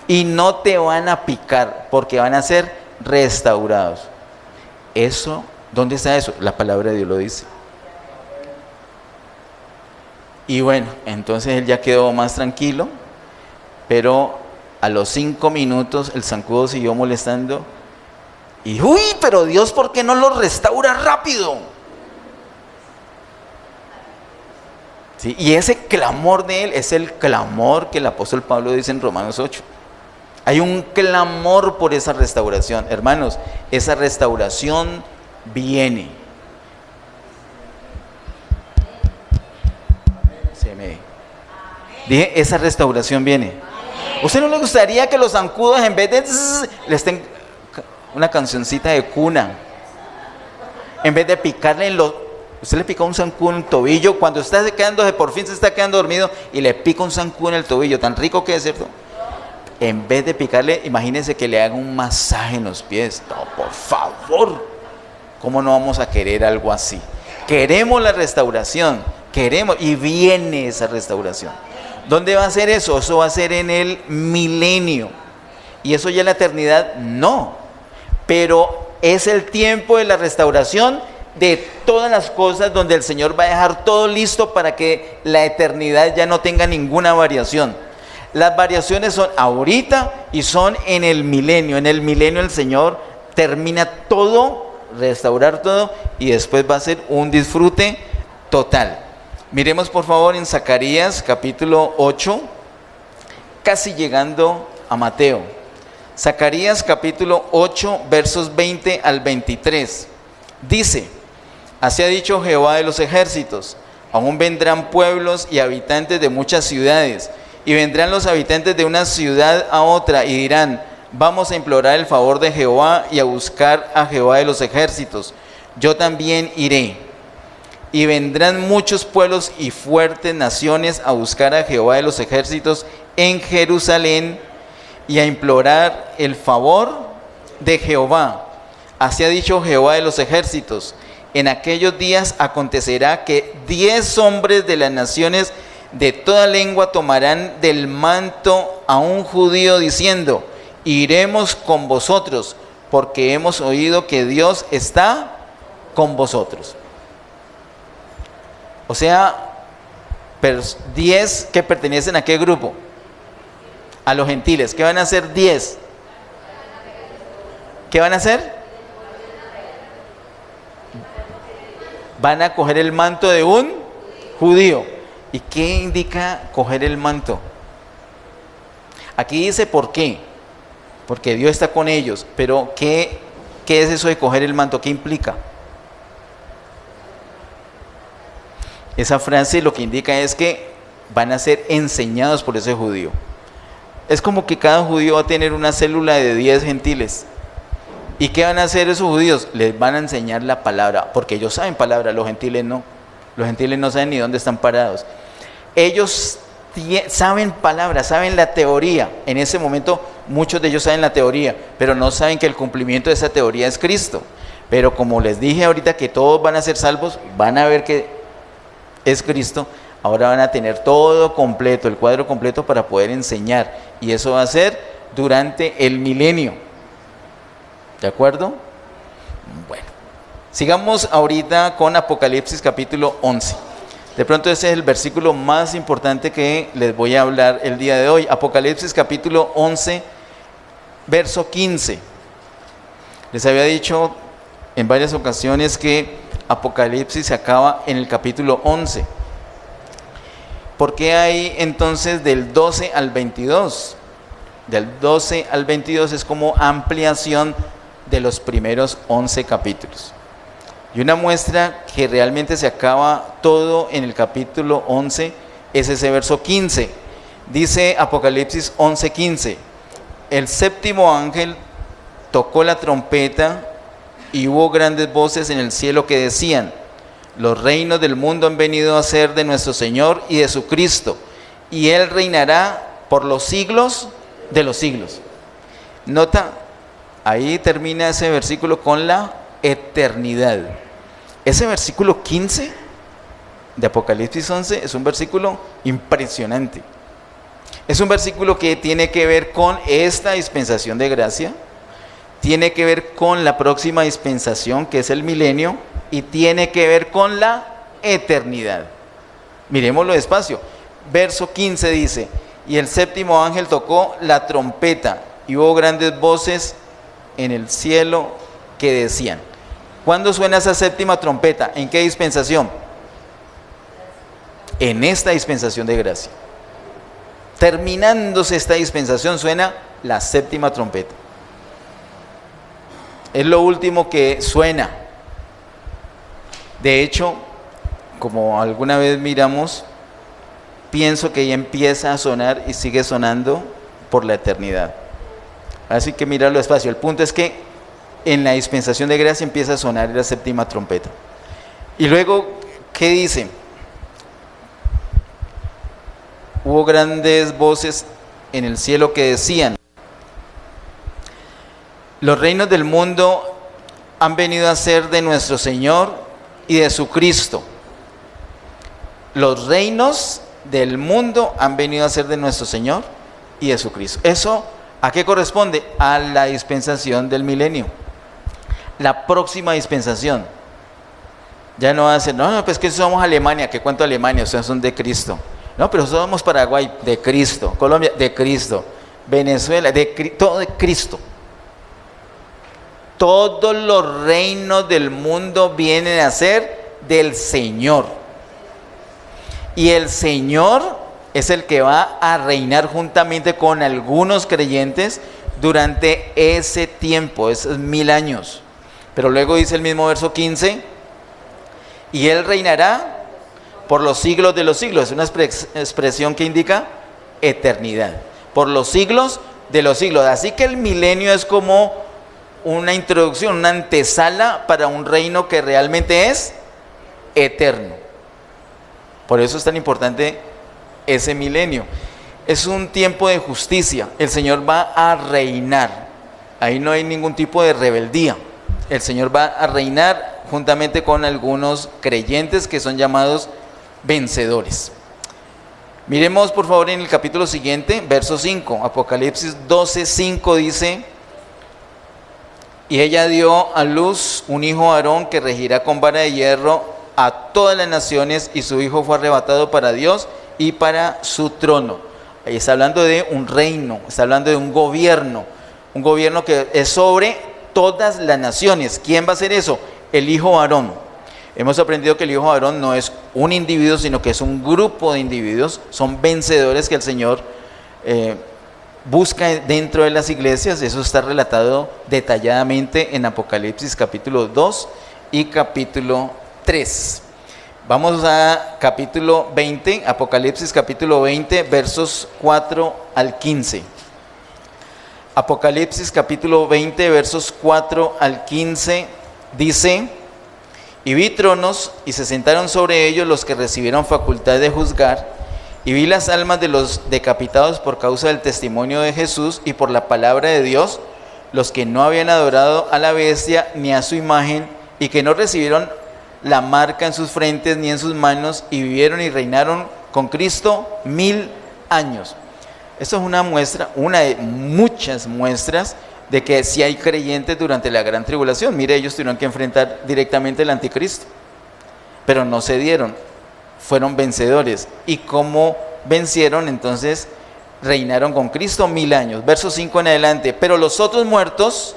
Y no te van a picar, porque van a ser restaurados. Eso, ¿dónde está eso? La palabra de Dios lo dice. Y bueno, entonces él ya quedó más tranquilo, pero a los 5 minutos el zancudo siguió molestando. Y uy, pero Dios, ¿por qué no lo restaura rápido? ¿Sí? Y ese clamor de él es el clamor que el apóstol Pablo dice en Romanos 8. Hay un clamor por esa restauración. Hermanos, esa restauración viene. Dije, esa restauración viene. ¿Usted no le gustaría que los zancudos, en vez de les den una cancioncita de cuna, en vez de picarle en los... Usted le pica un zancudo en el tobillo, cuando por fin se está quedando dormido, y le pica un zancudo en el tobillo, tan rico que es, ¿cierto? En vez de picarle, imagínense que le hagan un masaje en los pies. No, por favor, ¿cómo no vamos a querer algo así? Queremos la restauración, y viene esa restauración. ¿Dónde va a ser eso? Eso va a ser en el milenio. ¿Y eso ya en la eternidad? No, pero es el tiempo de la restauración de todas las cosas, donde el Señor va a dejar todo listo para que la eternidad ya no tenga ninguna variación. Las variaciones son ahorita y son en el milenio. En el milenio el Señor termina todo, restaurar todo, y después va a ser un disfrute total. Miremos por favor en Zacarías capítulo 8, casi llegando a Mateo. Zacarías capítulo 8, versos 20 al 23. Dice: así ha dicho Jehová de los ejércitos, aún vendrán pueblos y habitantes de muchas ciudades, y vendrán los habitantes de una ciudad a otra, y dirán: vamos a implorar el favor de Jehová y a buscar a Jehová de los ejércitos. Yo también iré. Y vendrán muchos pueblos y fuertes naciones a buscar a Jehová de los ejércitos en Jerusalén y a implorar el favor de Jehová. Así ha dicho Jehová de los ejércitos: en aquellos días acontecerá que 10 hombres de las naciones de toda lengua tomarán del manto a un judío diciendo: iremos con vosotros, porque hemos oído que Dios está con vosotros. O sea, 10 que pertenecen a qué grupo? A los gentiles. ¿Qué van a hacer 10? ¿Qué van a hacer? Van a coger el manto de un judío. ¿Y qué indica coger el manto? Aquí dice por qué. Porque Dios está con ellos. Pero ¿qué es eso de coger el manto? ¿Qué implica? Esa frase lo que indica es que van a ser enseñados por ese judío. Es como que cada judío va a tener una célula de 10 gentiles. ¿Y qué van a hacer esos judíos? Les van a enseñar la palabra, porque ellos saben palabra, los gentiles no. Los gentiles no saben ni dónde están parados. Ellos saben palabra, saben la teoría. En ese momento muchos de ellos saben la teoría, pero no saben que el cumplimiento de esa teoría es Cristo. Pero como les dije ahorita que todos van a ser salvos, van a ver que es Cristo. Ahora van a tener todo completo, el cuadro completo para poder enseñar. Y eso va a ser durante el milenio. ¿De acuerdo? Bueno, sigamos ahorita con Apocalipsis capítulo 11. De pronto ese es el versículo más importante que les voy a hablar el día de hoy. Apocalipsis capítulo 11, verso 15. Les había dicho en varias ocasiones que Apocalipsis se acaba en el capítulo 11. ¿Por qué hay entonces del 12 al 22? Del 12 al 22 es como ampliación de los primeros 11 capítulos. Y una muestra que realmente se acaba todo en el capítulo 11 es ese verso 15. Dice Apocalipsis 11:15: el séptimo ángel tocó la trompeta y hubo grandes voces en el cielo que decían: los reinos del mundo han venido a ser de nuestro Señor y de su Cristo, y Él reinará por los siglos de los siglos. Nota, ahí termina ese versículo con la eternidad. Ese versículo 15 de Apocalipsis 11 es un versículo impresionante. Es un versículo que tiene que ver con esta dispensación de gracia, tiene que ver con la próxima dispensación, que es el milenio, y tiene que ver con la eternidad. Miremoslo despacio. Verso 15 dice: y el séptimo ángel tocó la trompeta, y hubo grandes voces en el cielo que decían. ¿Cuándo suena esa séptima trompeta? ¿En qué dispensación? En esta dispensación de gracia. Terminándose esta dispensación suena la séptima trompeta. Es lo último que suena. De hecho, como alguna vez miramos, pienso que ya empieza a sonar y sigue sonando por la eternidad. Así que mirarlo despacio. El punto es que en la dispensación de gracia empieza a sonar la séptima trompeta. Y luego, ¿qué dice? Hubo grandes voces en el cielo que decían: los reinos del mundo han venido a ser de nuestro Señor y de su Cristo. Los reinos del mundo han venido a ser de nuestro Señor y de su Cristo. ¿Eso a qué corresponde? A la dispensación del milenio. La próxima dispensación. Ya no va a ser, no, pues que somos Alemania. ¿Qué cuánto Alemania? Ustedes son de Cristo. No, pero somos Paraguay, de Cristo. Colombia, de Cristo. Venezuela, todo de Cristo. Todos los reinos del mundo vienen a ser del Señor. Y el Señor es el que va a reinar juntamente con algunos creyentes durante ese tiempo, esos 1000 años. Pero luego dice el mismo verso 15: y Él reinará por los siglos de los siglos. Es una expresión que indica eternidad. Por los siglos de los siglos. Así que el milenio es como una introducción, una antesala para un reino que realmente es eterno. Por eso es tan importante ese milenio. Es un tiempo de justicia. El Señor va a reinar. Ahí no hay ningún tipo de rebeldía. El Señor va a reinar juntamente con algunos creyentes que son llamados vencedores. Miremos por favor en el capítulo siguiente, verso 5, Apocalipsis 12:5 dice: y ella dio a luz un hijo Aarón que regirá con vara de hierro a todas las naciones, y su hijo fue arrebatado para Dios y para su trono. Ahí está hablando de un reino, está hablando de un gobierno que es sobre todas las naciones. ¿Quién va a hacer eso? El hijo Aarón. Hemos aprendido que el hijo Aarón no es un individuo, sino que es un grupo de individuos, son vencedores que el Señor busca dentro de las iglesias. Eso está relatado detalladamente en Apocalipsis capítulo 2 y capítulo 3. Vamos a capítulo 20, Apocalipsis capítulo 20, versos 4 al 15. Apocalipsis capítulo 20, versos 4 al 15, dice: y vi tronos, y se sentaron sobre ellos los que recibieron facultad de juzgar, y vi las almas de los decapitados por causa del testimonio de Jesús y por la palabra de Dios, los que no habían adorado a la bestia ni a su imagen, y que no recibieron la marca en sus frentes ni en sus manos, y vivieron y reinaron con Cristo 1000 años. Esto es una muestra, una de muchas muestras de que si hay creyentes durante la gran tribulación. Mire, ellos tuvieron que enfrentar directamente al anticristo, pero no cedieron, fueron vencedores. ¿Y cómo vencieron? Entonces reinaron con Cristo 1000 años. Verso 5 en adelante: pero los otros muertos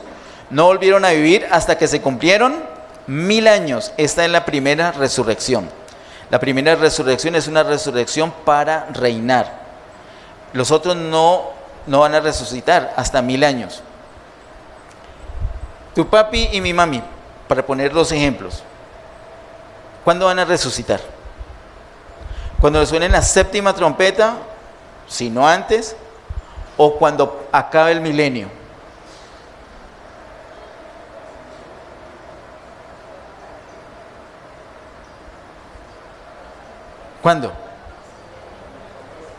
no volvieron a vivir hasta que se cumplieron 1000 años. Esta es la primera resurrección. La primera resurrección es una resurrección para reinar. Los otros no van a resucitar hasta 1000 años. Tu papi y mi mami, para poner dos ejemplos, ¿cuándo van a resucitar? Cuando suene la séptima trompeta, si no antes, o cuando acabe el milenio. ¿Cuándo?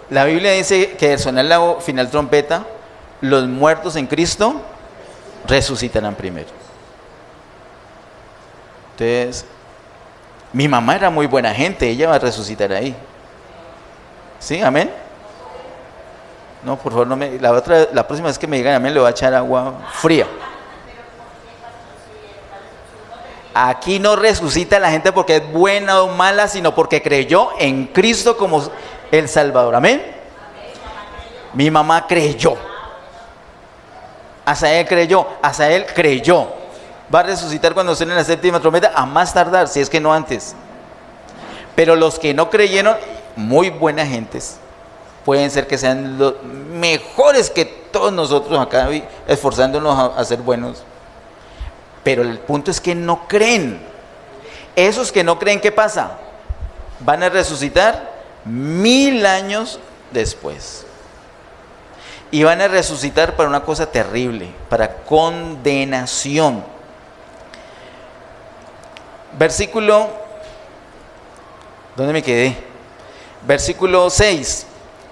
La Biblia dice que al sonar la final trompeta, los muertos en Cristo resucitarán primero. Entonces, mi mamá era muy buena gente, ella va a resucitar ahí. ¿Sí? ¿Amén? No, por favor, no me, la próxima vez que me digan amén le voy a echar agua fría. Aquí no resucita la gente porque es buena o mala, sino porque creyó en Cristo como el Salvador. ¿Amén? Mi mamá creyó. Asael creyó. Va a resucitar cuando suene la séptima trompeta, a más tardar, si es que no antes. Pero los que no creyeron, muy buenas gentes, pueden ser que sean los mejores que todos nosotros acá, esforzándonos a ser buenos. Pero el punto es que no creen. Esos que no creen, ¿qué pasa? Van a resucitar 1000 años después. Y van a resucitar para una cosa terrible, para condenación. Versículo, ¿dónde me quedé? Versículo 6.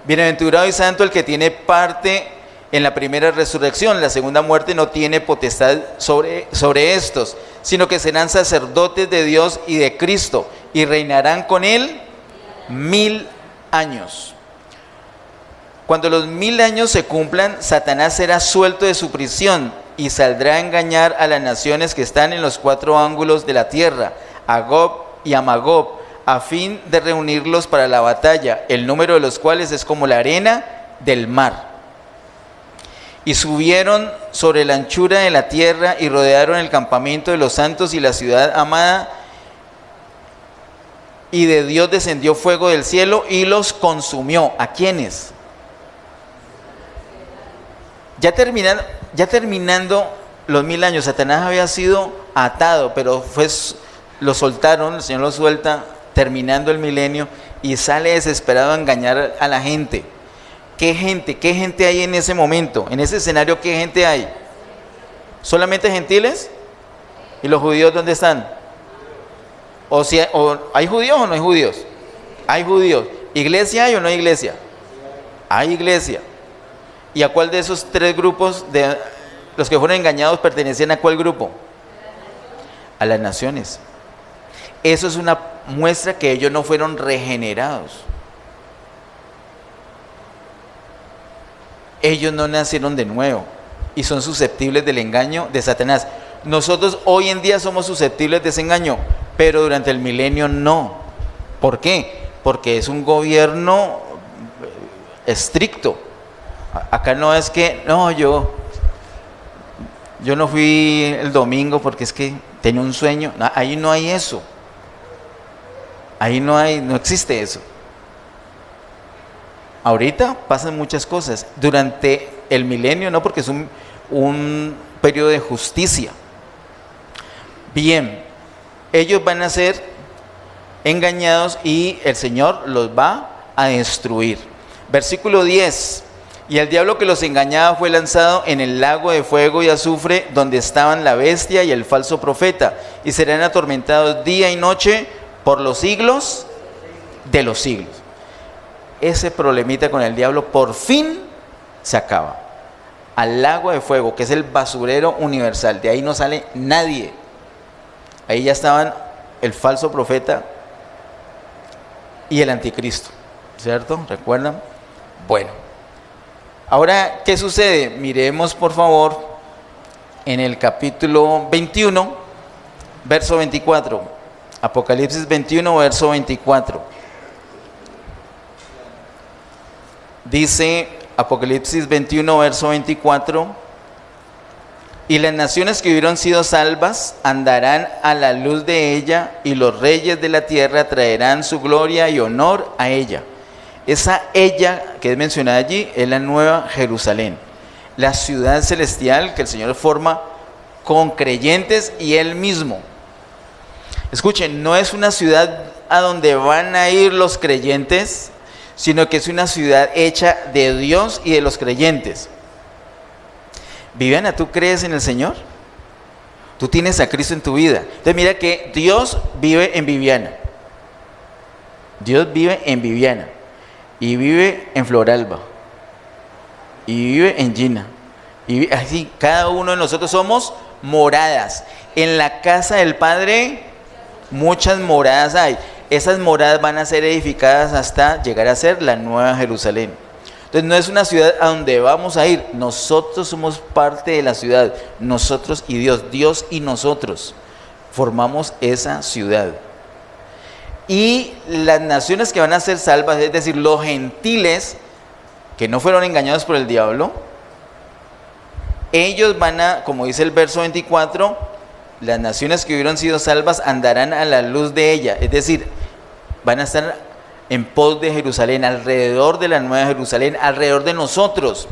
Bienaventurado y santo el que tiene parte en la primera resurrección. La segunda muerte no tiene potestad sobre estos, sino que serán sacerdotes de Dios y de Cristo, y reinarán con él 1000 años. Cuando los 1000 años se cumplan, Satanás será suelto de su prisión y saldrá a engañar a las naciones que están en los 4 ángulos de la tierra, a Gog y a Magog, a fin de reunirlos para la batalla, el número de los cuales es como la arena del mar. Y subieron sobre la anchura de la tierra y rodearon el campamento de los santos y la ciudad amada, y de Dios descendió fuego del cielo y los consumió. ¿A quiénes? Ya terminando los 1000 años, Satanás había sido atado, pero lo soltaron, el Señor lo suelta terminando el milenio, y sale desesperado a engañar a la gente. ¿Qué gente hay en ese momento? En ese escenario, ¿qué gente hay? ¿Solamente gentiles? ¿Y los judíos dónde están? O ¿hay judíos o no hay judíos? Hay judíos. ¿Iglesia hay o no hay iglesia? Hay iglesia. ¿Y a cuál de esos tres grupos de los que fueron engañados pertenecían a cuál grupo? A las naciones. Eso es una muestra que ellos no fueron regenerados. Ellos no nacieron de nuevo y son susceptibles del engaño de Satanás. Nosotros hoy en día somos susceptibles de ese engaño, pero durante el milenio no. ¿Por qué? Porque es un gobierno estricto. Acá no es que, no, yo no fui el domingo porque es que tenía un sueño. No, ahí no hay eso. Ahí no existe eso. Ahorita pasan muchas cosas. Durante el milenio no, porque es un periodo de justicia. Bien, ellos van a ser engañados y el Señor los va a destruir. Versículo 10. Y el diablo que los engañaba fue lanzado en el lago de fuego y azufre, donde estaban la bestia y el falso profeta, y serán atormentados día y noche por los siglos de los siglos. Ese problemita con el diablo por fin se acaba. Al lago de fuego, que es el basurero universal, de ahí no sale nadie. Ahí ya estaban el falso profeta y el anticristo, ¿cierto? ¿Recuerdan? Bueno, ahora, ¿qué sucede? Miremos por favor en el capítulo 21, verso 24. Apocalipsis 21, verso 24. Dice Apocalipsis 21, verso 24: y las naciones que hubieron sido salvas andarán a la luz de ella, y los reyes de la tierra traerán su gloria y honor a ella. Esa ella que es mencionada allí es la Nueva Jerusalén, la ciudad celestial que el Señor forma con creyentes y Él mismo. Escuchen, no es una ciudad a donde van a ir los creyentes, sino que es una ciudad hecha de Dios y de los creyentes. Viviana, ¿tú crees en el Señor? Tú tienes a Cristo en tu vida. Entonces mira que Dios vive en Viviana. Dios vive en Viviana. Y vive en Floralba. Y vive en Gina. Y así, cada uno de nosotros somos moradas. En la casa del Padre, muchas moradas hay. Esas moradas van a ser edificadas hasta llegar a ser la Nueva Jerusalén. Entonces no es una ciudad a donde vamos a ir. Nosotros somos parte de la ciudad. Nosotros y Dios. Dios y nosotros formamos esa ciudad. Y las naciones que van a ser salvas, es decir, los gentiles que no fueron engañados por el diablo, ellos van a, como dice el verso 24, las naciones que hubieron sido salvas andarán a la luz de ella. Es decir, van a estar en pos de Jerusalén, alrededor de la Nueva Jerusalén, alrededor de nosotros.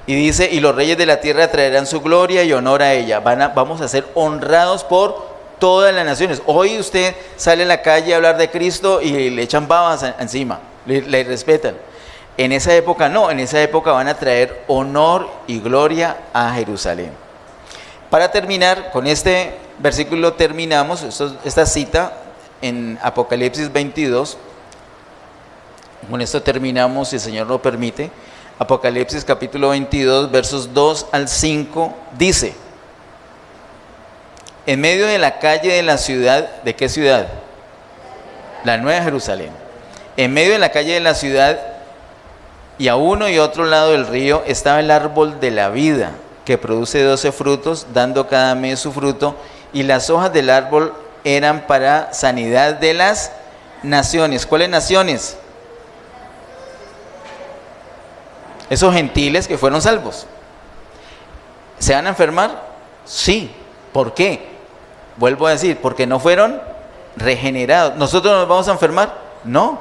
Y dice, y los reyes de la tierra traerán su gloria y honor a ella. Vamos a ser honrados por todas las naciones. Hoy usted sale a la calle a hablar de Cristo y le echan babas encima, le respetan. En esa época no, en esa época van a traer honor y gloria a Jerusalén. Para terminar, con este versículo terminamos, esta cita en Apocalipsis 22. Con esto terminamos, si el Señor lo permite. Apocalipsis capítulo 22, versos 2 al 5, dice: en medio de la calle de la ciudad, ¿de qué ciudad? La Nueva Jerusalén. En medio de la calle de la ciudad, y a uno y otro lado del río, estaba el árbol de la vida, que produce 12 frutos, dando cada mes su fruto, y las hojas del árbol eran para sanidad de las naciones. ¿Cuáles naciones? Esos gentiles que fueron salvos. ¿Se van a enfermar? Sí. ¿Por qué? Vuelvo a decir, porque no fueron regenerados. ¿Nosotros nos vamos a enfermar? No.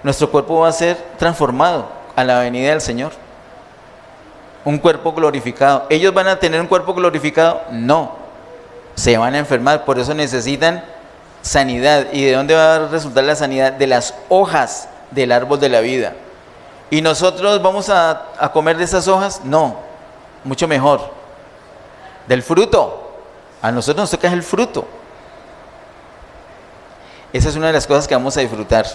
Nuestro cuerpo va a ser transformado a la venida del Señor. Un cuerpo glorificado. ¿Ellos van a tener un cuerpo glorificado? No. Se van a enfermar, por eso necesitan sanidad. ¿Y de dónde va a resultar la sanidad? De las hojas del árbol de la vida. ¿Y nosotros vamos a comer de esas hojas? No, mucho mejor. Del fruto. A nosotros nos toca el fruto. Esa es una de las cosas que vamos a disfrutar.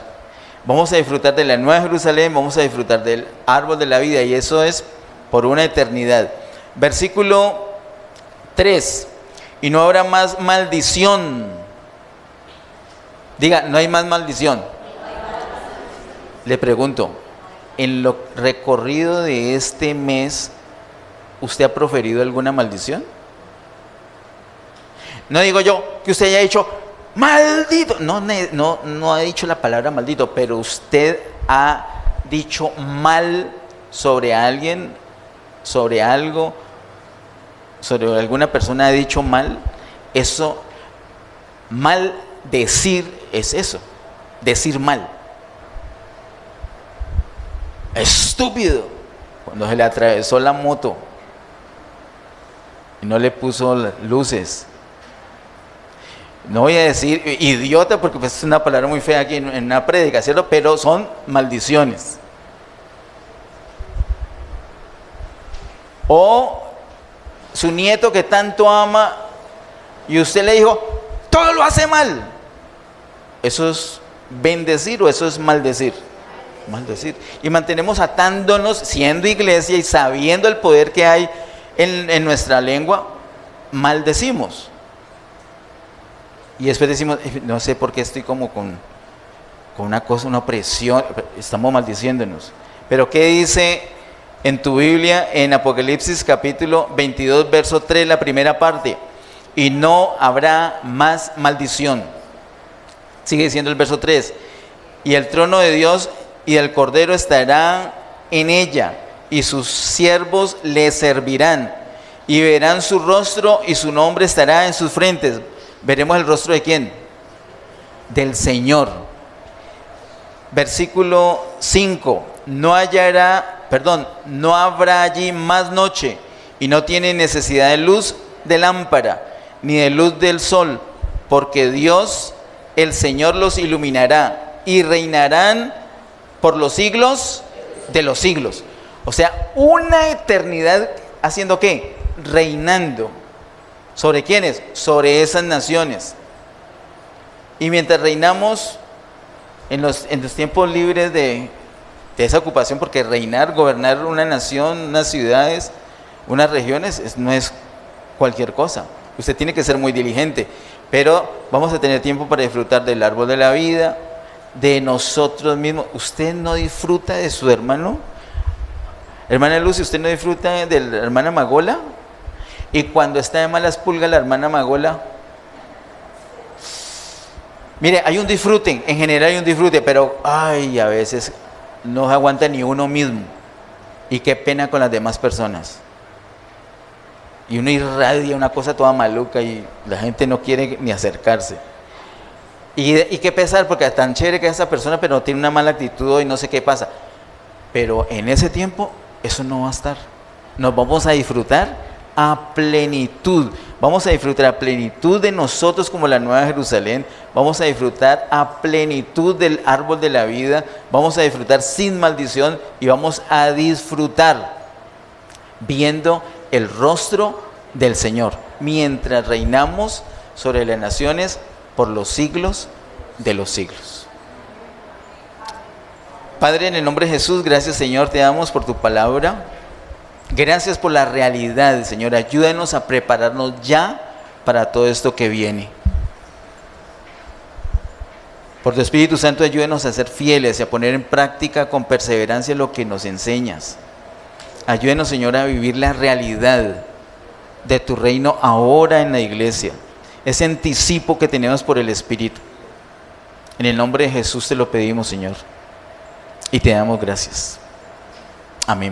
Vamos a disfrutar de la Nueva Jerusalén, vamos a disfrutar del árbol de la vida, y eso es por una eternidad. Versículo 3. Y no habrá más maldición. Diga, no hay más maldición. Le pregunto, en lo recorrido de este mes, ¿usted ha proferido alguna maldición? No digo yo que usted haya dicho maldito. No ha dicho la palabra maldito, pero usted ha dicho mal sobre alguien, sobre algo, sobre alguna persona ha dicho mal. Eso, mal decir es eso, decir mal. Estúpido, cuando se le atravesó la moto y no le puso luces. No voy a decir idiota porque pues es una palabra muy fea aquí en una prédica, ¿cierto? Pero son maldiciones. O su nieto que tanto ama y usted le dijo, todo lo hace mal. ¿Eso es bendecir o eso es maldecir? Maldecir. Y mantenemos atándonos, siendo iglesia y sabiendo el poder que hay en nuestra lengua, maldecimos. Y después decimos, no sé por qué estoy como con una cosa, una opresión, estamos maldiciéndonos. Pero ¿qué dice en tu Biblia en Apocalipsis capítulo 22, verso 3, la primera parte? Y no habrá más maldición. Sigue diciendo el verso 3. Y el trono de Dios y del Cordero estará en ella, y sus siervos le servirán, y verán su rostro, y su nombre estará en sus frentes. ¿Veremos el rostro de quién? Del Señor. Versículo 5. No habrá allí más noche, y no tiene necesidad de luz de lámpara, ni de luz del sol, porque Dios, el Señor, los iluminará, y reinarán por los siglos de los siglos. O sea, una eternidad haciendo ¿qué? Reinando. ¿Sobre quiénes? Sobre esas naciones. Y mientras reinamos en los tiempos libres de esa ocupación, porque reinar, gobernar una nación, unas ciudades, unas regiones, no es cualquier cosa. Usted tiene que ser muy diligente, pero vamos a tener tiempo para disfrutar del árbol de la vida, de nosotros mismos. ¿Usted no disfruta de su hermano? Hermana Lucy, ¿usted no disfruta de la hermana Magola? Y cuando está de malas pulgas la hermana Magola, mire, hay un disfrute, en general hay un disfrute, pero ay, a veces no se aguanta ni uno mismo. Y qué pena con las demás personas. Y uno irradia una cosa toda maluca y la gente no quiere ni acercarse. Y qué pesar, porque es tan chévere que es esa persona, pero tiene una mala actitud y no sé qué pasa. Pero en ese tiempo, eso no va a estar. Nos vamos a disfrutar a plenitud. Vamos a disfrutar a plenitud de nosotros como la Nueva Jerusalén. Vamos a disfrutar a plenitud del árbol de la vida. Vamos a disfrutar sin maldición y vamos a disfrutar viendo el rostro del Señor mientras reinamos sobre las naciones por los siglos de los siglos. Padre, en el nombre de Jesús, gracias Señor, te damos por tu palabra. Gracias por la realidad, Señor. Ayúdanos a prepararnos ya para todo esto que viene. Por tu Espíritu Santo, ayúdanos a ser fieles y a poner en práctica con perseverancia lo que nos enseñas. Ayúdanos, Señor, a vivir la realidad de tu reino ahora en la iglesia. Ese anticipo que tenemos por el Espíritu. En el nombre de Jesús te lo pedimos, Señor. Y te damos gracias.